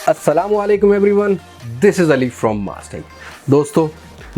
अस्सलामुअलैकुम everyone, this is Ali from Mastek. दोस्तों,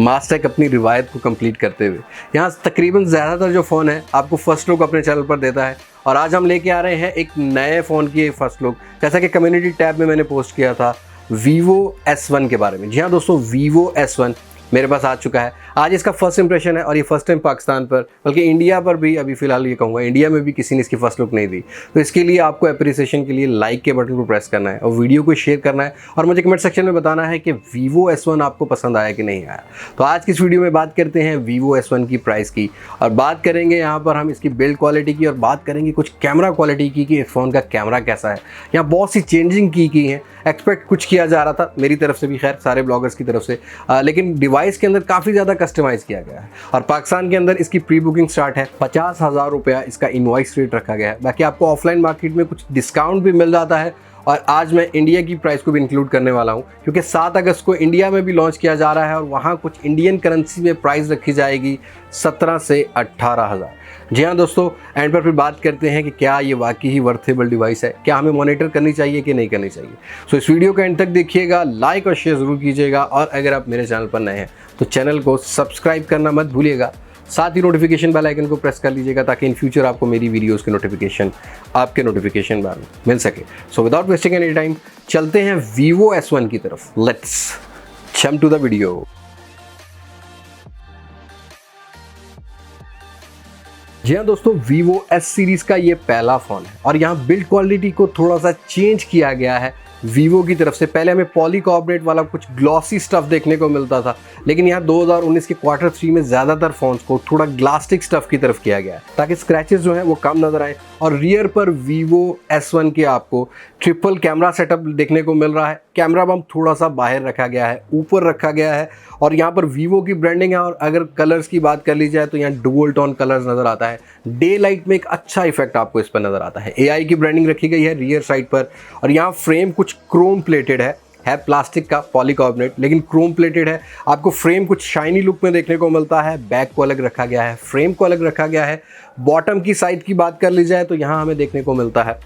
मास्टेक अपनी रिवायत को कंप्लीट करते हुए यहाँ तकरीबन ज़्यादातर जो फ़ोन है आपको फर्स्ट लुक अपने चैनल पर देता है। और आज हम लेके आ रहे हैं एक नए फ़ोन की फर्स्ट लुक, जैसा कि कम्युनिटी टैब में मैंने पोस्ट किया था Vivo S1 के बारे में। जी हाँ दोस्तों, Vivo S1 मेरे पास आ चुका है। आज इसका फर्स्ट इंप्रेशन है और ये फर्स्ट टाइम पाकिस्तान पर, बल्कि इंडिया पर भी, अभी फ़िलहाल ये कहूँगा इंडिया में भी किसी ने इसकी फर्स्ट लुक नहीं दी। तो इसके लिए आपको अप्रिसिएशन के लिए लाइक के बटन को प्रेस करना है और वीडियो को शेयर करना है और मुझे कमेंट सेक्शन में बताना है कि Vivo S1 आपको पसंद आया कि नहीं आया। तो आज की इस वीडियो में बात करते हैं Vivo S1 की प्राइस की, और बात करेंगे यहाँ पर हम इसकी बिल्ड क्वालिटी की, और बात करेंगे कुछ कैमरा क्वालिटी की कि इस फ़ोन का कैमरा कैसा है। यहाँ बहुत सी चेंजिंग की हैं, एक्सपेक्ट कुछ किया जा रहा था मेरी तरफ से भी, खैर सारे ब्लॉगर्स की तरफ से, लेकिन डिवाइस के अंदर काफ़ी ज़्यादा कस्टमाइज़ किया गया है। और पाकिस्तान के अंदर इसकी प्री बुकिंग स्टार्ट है, 50,000 रुपया इसका इनवॉइस रेट रखा गया है। बाकी आपको ऑफलाइन मार्केट में कुछ डिस्काउंट भी मिल जाता है। और आज मैं इंडिया की प्राइस को भी इंक्लूड करने वाला हूं, क्योंकि 7 अगस्त को इंडिया में भी लॉन्च किया जा रहा है और वहां कुछ इंडियन करेंसी में प्राइस रखी जाएगी 17 से 18,000। जी हाँ दोस्तों, एंड पर फिर बात करते हैं कि क्या ये वाकई ही वर्थेबल डिवाइस है, क्या हमें मॉनिटर करनी चाहिए कि नहीं करनी चाहिए। सो इस वीडियो को एंड तक देखिएगा, लाइक और शेयर ज़रूर कीजिएगा, और अगर आप मेरे चैनल पर नए हैं तो चैनल को सब्सक्राइब करना मत भूलिएगा। साथ ही नोटिफिकेशन बेल आइकन को प्रेस कर लीजिएगा ताकि इन फ्यूचर आपको मेरी वीडियोस की नोटिफिकेशन आपके नोटिफिकेशन बार में मिल सके। So without wasting any time चलते हैं Vivo S1 की तरफ। Let's jump to the video. जी हाँ दोस्तों, Vivo S सीरीज़ का ये पहला फ़ोन है और यहाँ बिल्ड क्वालिटी को थोड़ा सा चेंज किया गया है Vivo की तरफ से। पहले हमें पॉलीकार्बोनेट वाला कुछ ग्लॉसी स्टफ देखने को मिलता था, लेकिन यहाँ 2019 के Q3 में ज़्यादातर फ़ोन्स को थोड़ा ग्लास्टिक स्टफ की तरफ किया गया है ताकि स्क्रैचेस जो हैं वो कम नज़र आए। और रियर पर Vivo S1 के आपको ट्रिपल कैमरा सेटअप देखने को मिल रहा है। कैमरा बम थोड़ा सा बाहर रखा गया है, ऊपर रखा गया है, और यहाँ पर Vivo की ब्रांडिंग है। और अगर कलर्स की बात कर ली जाए तो यहाँ डुअल टोन कलर्स नज़र आता है। डे लाइट में एक अच्छा इफेक्ट आपको इस पर नज़र आता है। AI की ब्रांडिंग रखी गई है रियर साइड पर, और यहाँ फ्रेम कुछ क्रोम प्लेटेड है प्लास्टिक का पॉलीकार्बोनेट, लेकिन क्रोम प्लेटेड है। आपको फ्रेम कुछ शाइनी लुक में देखने को मिलता है। बैक को अलग रखा गया है, फ्रेम को अलग रखा गया है। बॉटम की साइड की बात कर ली जाए तो यहाँ हमें देखने को मिलता है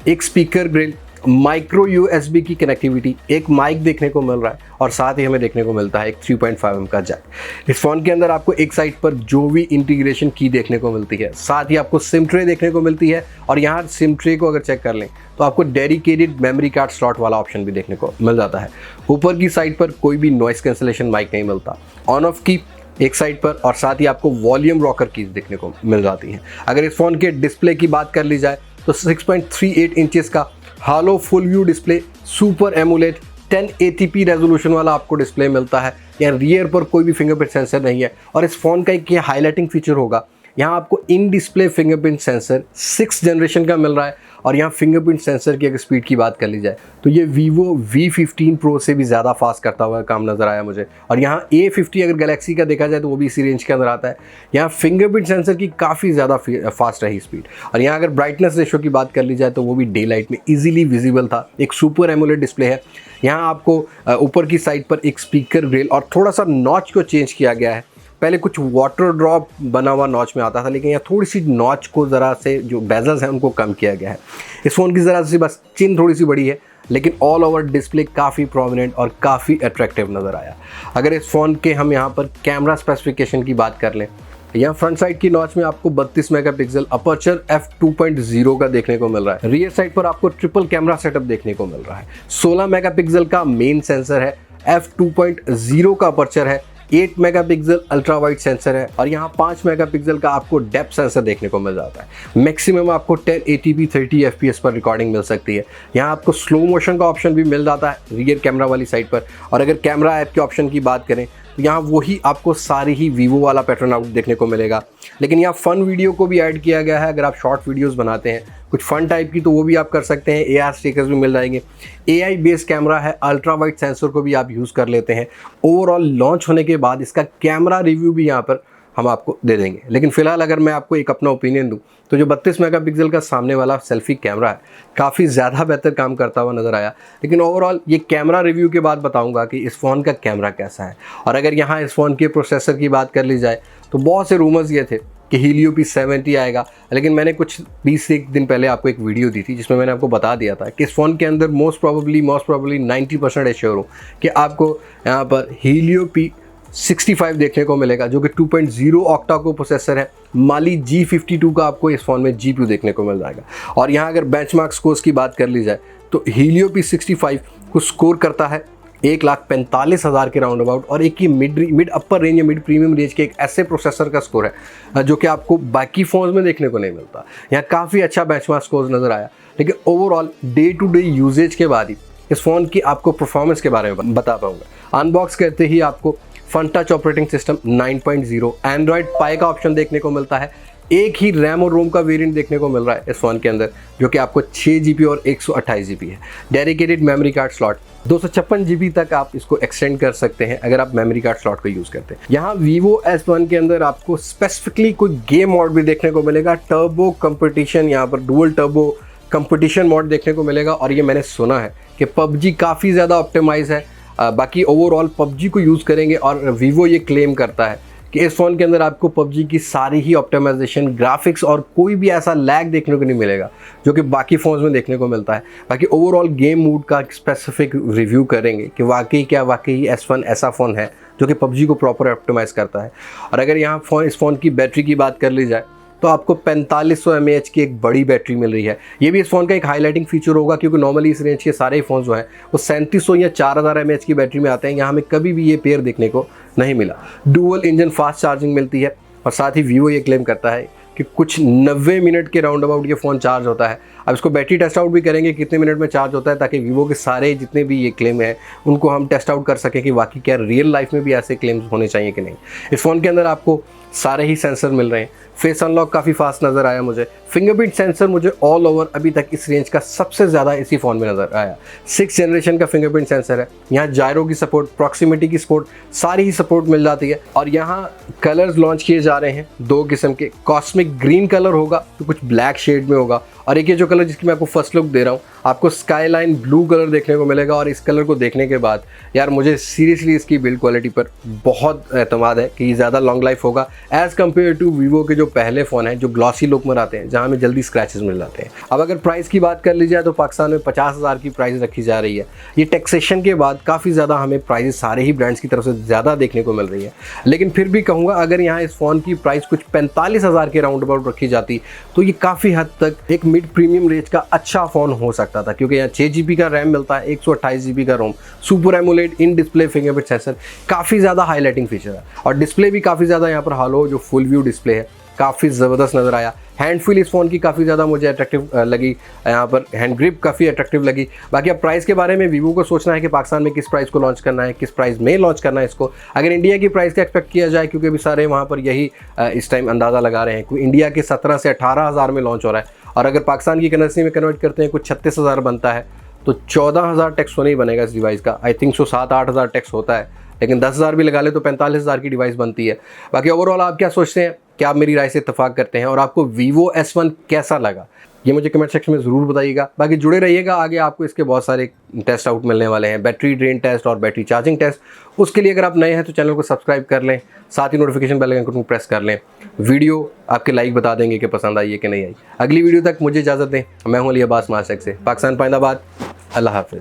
एक स्पीकर ग्रिल, माइक्रो USB की कनेक्टिविटी, एक माइक देखने को मिल रहा है, और साथ ही हमें देखने को मिलता है एक 3.5mm का जैक। इस फ़ोन के अंदर आपको एक साइड पर जो भी इंटीग्रेशन की देखने को मिलती है, साथ ही आपको सिम ट्रे देखने को मिलती है। और यहाँ सिम ट्रे को अगर चेक कर लें तो आपको डेडिकेटेड मेमोरी कार्ड स्लॉट वाला ऑप्शन भी देखने को मिल जाता है। ऊपर की साइड पर कोई भी नॉइस कैंसलेशन माइक नहीं मिलता। ऑन ऑफ की एक साइड पर, और साथ ही आपको वॉल्यूम रॉकर कीज देखने को मिल जाती हैं। अगर इस फ़ोन के डिस्प्ले की बात कर ली जाए तो 6.38 इंचेस का halo full view display, super AMOLED 1080p resolution वाला आपको डिस्प्ले मिलता है। यहाँ रियर पर कोई भी फिंगरप्रिंट सेंसर नहीं है, और इस फ़ोन का एक ये हाईलाइटिंग फीचर होगा, यहाँ आपको इन display fingerprint sensor 6th generation का मिल रहा है। और यहाँ फिंगरप्रिंट सेंसर की अगर स्पीड की बात कर ली जाए तो ये Vivo V15 Pro से भी ज़्यादा फास्ट करता हुआ काम नज़र आया मुझे। और यहाँ A50 अगर गैलेक्सी का देखा जाए तो वो भी इसी रेंज के अंदर आता है। यहाँ फिंगरप्रिंट सेंसर की काफ़ी ज़्यादा फास्ट रही स्पीड। और यहाँ अगर ब्राइटनेस रेशो की बात कर ली जाए तो वो भी डे लाइट में ईजिली विजिबल था। एक सुपर एमोलेड डिस्प्ले है। यहाँ आपको ऊपर की साइड पर एक स्पीकर ग्रिल और थोड़ा सा नॉच को चेंज किया गया है। पहले कुछ वाटर ड्रॉप बना हुआ नॉच में आता था, लेकिन यहाँ थोड़ी सी नॉच को ज़रा से जो बेजल्स हैं उनको कम किया गया है। इस फ़ोन की ज़रा सी बस चिन थोड़ी सी बड़ी है, लेकिन ऑल ओवर डिस्प्ले काफ़ी प्रोमिनेंट और काफ़ी अट्रैक्टिव नज़र आया। अगर इस फ़ोन के हम यहाँ पर कैमरा स्पेसिफिकेशन की बात कर लें यहाँ फ्रंट साइड की नॉच में आपको 32 मेगापिक्सल अपर्चर f2.0 का देखने को मिल रहा है। रियर साइड पर आपको ट्रिपल कैमरा सेटअप देखने को मिल रहा है। 16 मेगापिक्सल का मेन सेंसर है, f2.0 का अपर्चर है, 8 मेगापिक्सल अल्ट्रा वाइड सेंसर है और यहाँ 5 मेगापिक्सल का आपको डेप्थ सेंसर देखने को मिल जाता है। मैक्सिमम आपको 1080p 30 fps पर रिकॉर्डिंग मिल सकती है। यहाँ आपको स्लो मोशन का ऑप्शन भी मिल जाता है रियर कैमरा वाली साइड पर। और अगर कैमरा ऐप के ऑप्शन की बात करें तो यहाँ वही आपको सारी ही वीवो वाला पैटर्न आउट देखने को मिलेगा, लेकिन यहाँ फन वीडियो को भी ऐड किया गया है। अगर आप शॉर्ट वीडियोस बनाते हैं कुछ फन टाइप की तो वो भी आप कर सकते हैं। AR स्टिकर्स भी मिल जाएंगे। AI बेस्ड कैमरा है, अल्ट्रा वाइड सेंसर को भी आप यूज़ कर लेते हैं। ओवरऑल लॉन्च होने के बाद इसका कैमरा रिव्यू भी यहाँ पर हम आपको दे देंगे, लेकिन फिलहाल अगर मैं आपको एक अपना ओपिनियन दूं तो जो 32 मेगापिक्सल का सामने वाला सेल्फी कैमरा है काफ़ी ज़्यादा बेहतर काम करता हुआ नज़र आया। लेकिन ओवरऑल ये कैमरा रिव्यू के बाद बताऊंगा कि इस फ़ोन का कैमरा कैसा है। और अगर यहाँ इस फ़ोन के प्रोसेसर की बात कर ली जाए तो बहुत से रूमर्स ये थे कि हीलियो P70 आएगा, लेकिन मैंने कुछ 20 से एक दिन पहले आपको एक वीडियो दी थी जिसमें मैंने आपको बता दिया था कि इस फ़ोन के अंदर मोस्ट प्रॉबली 90% एश्योर हूँ कि आपको यहाँ पर हीलियो P65 देखने को मिलेगा, जो कि 2.0 ऑक्टा को प्रोसेसर है। माली G52 का आपको इस फ़ोन में GPU देखने को मिल जाएगा। और यहाँ अगर बेंचमार्क स्कोर्स की बात कर ली जाए तो हीलियो P65 को स्कोर करता है 1,45,000 के राउंड अबाउट, और एक ही मिड अपर रेंज या मिड प्रीमियम रेंज के एक ऐसे प्रोसेसर का स्कोर है जो कि आपको बाकी फ़ोन्स में देखने को नहीं मिलता। यहाँ काफ़ी अच्छा बेंचमार्क स्कोर नज़र आया, लेकिन overall day to day usages के बाद ही इस फ़ोन की आपको परफॉर्मेंस के बारे में बता पाऊँगा। अनबॉक्स करते ही आपको Funtouch operating system 9.0 Android pie का ऑप्शन देखने को मिलता है। एक ही रैम और रोम का वेरिएंट देखने को मिल रहा है इस फ़ोन के अंदर, जो कि आपको 6 GB और 128 GB है। Dedicated memory card slot 256 GB तक आप इसको एक्सटेंड कर सकते हैं अगर आप मेमोरी कार्ड स्लॉट को यूज़ करते हैं। यहाँ Vivo S1 के अंदर आपको स्पेसिफिकली कोई गेम मोड भी देखने को मिलेगा। टर्बो कंपटीशन, यहाँ पर डुअल टर्बो कंपटीशन मोड देखने को मिलेगा। और ये मैंने सुना है कि PUBG काफ़ी ज़्यादा ऑप्टिमाइज है। बाकी ओवरऑल PUBG को यूज़ करेंगे और Vivo ये क्लेम करता है कि इस फ़ोन के अंदर आपको PUBG की सारी ही ऑप्टिमाइजेशन, ग्राफिक्स और कोई भी ऐसा लैग देखने को नहीं मिलेगा जो कि बाकी फ़ोन्स में देखने को मिलता है। बाकी ओवरऑल गेम मूड का स्पेसिफिक रिव्यू करेंगे कि वाकई S1 ऐसा फ़ोन है जो कि PUBG को प्रॉपर ऑप्टिमाइज़ करता है। और अगर यहाँ इस फ़ोन की बैटरी की बात कर ली जाए तो आपको 4500 mAh की एक बड़ी बैटरी मिल रही है। ये भी इस फ़ोन का एक हाईलाइटिंग फीचर होगा, क्योंकि नॉर्मली इस रेंज के सारे फ़ोन जो हैं वो 3700 या 4000 mAh की बैटरी में आते हैं। यहाँ हमें कभी भी ये पेयर देखने को नहीं मिला। डुअल इंजन फास्ट चार्जिंग मिलती है और साथ ही Vivo ये क्लेम करता है कि कुछ 90 मिनट के राउंड अबाउट ये फ़ोन चार्ज होता है। अब इसको बैटरी टेस्ट आउट भी करेंगे कितने मिनट में चार्ज होता है, ताकि Vivo के सारे जितने भी ये क्लेम है उनको हम टेस्ट आउट कर सकें कि वाकई क्या रियल लाइफ में भी ऐसे क्लेम्स होने चाहिए कि नहीं। इस फ़ोन के अंदर आपको सारे ही सेंसर मिल रहे हैं। फेस अनलॉक काफ़ी फास्ट नज़र आया मुझे। फिंगरप्रिंट सेंसर मुझे ऑल ओवर अभी तक इस रेंज का सबसे ज़्यादा इसी फ़ोन में नज़र आया। 6th जनरेशन का फिंगरप्रिंट सेंसर है। यहाँ जायरो की सपोर्ट, प्रॉक्सिमिटी की सपोर्ट, सारी ही सपोर्ट मिल जाती है। और यहाँ कलर्स लॉन्च किए जा रहे हैं 2 किस्म के। कॉस्मिक ग्रीन कलर होगा तो कुछ ब्लैक शेड में होगा, और एक ये जो कलर जिसकी मैं आपको फर्स्ट लुक दे रहा हूँ, आपको स्काईलाइन ब्लू कलर देखने को मिलेगा। और इस कलर को देखने के बाद यार मुझे सीरियसली इसकी बिल्ड क्वालिटी पर बहुत एतमाद है कि ये ज़्यादा लॉन्ग लाइफ होगा एज़ कम्पेयर टू Vivo के जो पहले फ़ोन हैं जो ग्लॉसी लुक में आते हैं, जहाँ हमें जल्दी स्क्रैचेस मिल जाते हैं। अब अगर प्राइस की बात कर ली जाए तो पाकिस्तान में 50,000 की प्राइस रखी जा रही है। ये टैक्सेशन के बाद काफ़ी ज़्यादा हमें प्राइस सारे ही ब्रांड्स की तरफ से ज़्यादा देखने को मिल रही है, लेकिन फिर भी कहूँगा अगर यहाँ इस फ़ोन की प्राइस कुछ 45,000 के राउंड अबाउट रखी जाती तो ये काफ़ी हद तक एक मिड प्रीमियम रेंज का अच्छा फ़ोन हो सकता था, क्योंकि यहाँ 6 GB का रैम मिलता है, 128 GB का ROM, super AMOLED in display fingerprint sensor, काफ़ी ज़्यादा हाईलाइटिंग फीचर है। और डिस्प्ले भी काफ़ी ज़्यादा यहाँ पर हालो जो फुल व्यू डिस्प्ले है काफ़ी ज़बरदस्त नज़र आया। हैंड फील इस फ़ोन की काफ़ी ज़्यादा मुझे अट्रैक्टिव लगी, यहाँ पर हैंड ग्रिप काफ़ी अट्रैक्टिव लगी। बाकी अब प्राइस के बारे में Vivo को सोचना है कि पाकिस्तान में किस प्राइस को लॉन्च करना है, किस प्राइस में लॉन्च करना है इसको। अगर इंडिया की प्राइस का एक्सपेक्ट किया जाए, क्योंकि अभी सारे वहाँ पर यही इस टाइम अंदाज़ा लगा रहे हैं कि इंडिया के 17 से 18,000 में लॉन्च हो रहा है, और अगर पाकिस्तान की करेंसी में कन्वर्ट करते हैं कुछ 36,000 बनता है, तो 14,000 टैक्स तो नहीं बनेगा इस डिवाइस का। आई थिंक 7-8 हज़ार टैक्स होता है, लेकिन 10,000 भी लगा ले तो 45,000 की डिवाइस बनती है। बाकी ओवरऑल आप क्या सोचते हैं, क्या आप मेरी राय से इत्तेफाक करते हैं, और आपको Vivo S1 कैसा लगा ये मुझे कमेंट सेक्शन में ज़रूर बताइएगा। बाकी जुड़े रहिएगा, आगे आपको इसके बहुत सारे टेस्ट आउट मिलने वाले हैं, बैटरी ड्रेन टेस्ट और बैटरी चार्जिंग टेस्ट। उसके लिए अगर आप नए हैं तो चैनल को सब्सक्राइब कर लें, साथ ही नोटिफिकेशन बेल आइकन को प्रेस कर लें। वीडियो आपके लाइक बता देंगे कि पसंद आई है कि नहीं आई। अगली वीडियो तक मुझे इजाज़त दें। मैं हूं अली अब्बास माशक से, पाकिस्तान पाइंदाबाद। अल्लाह हाफ़िज़।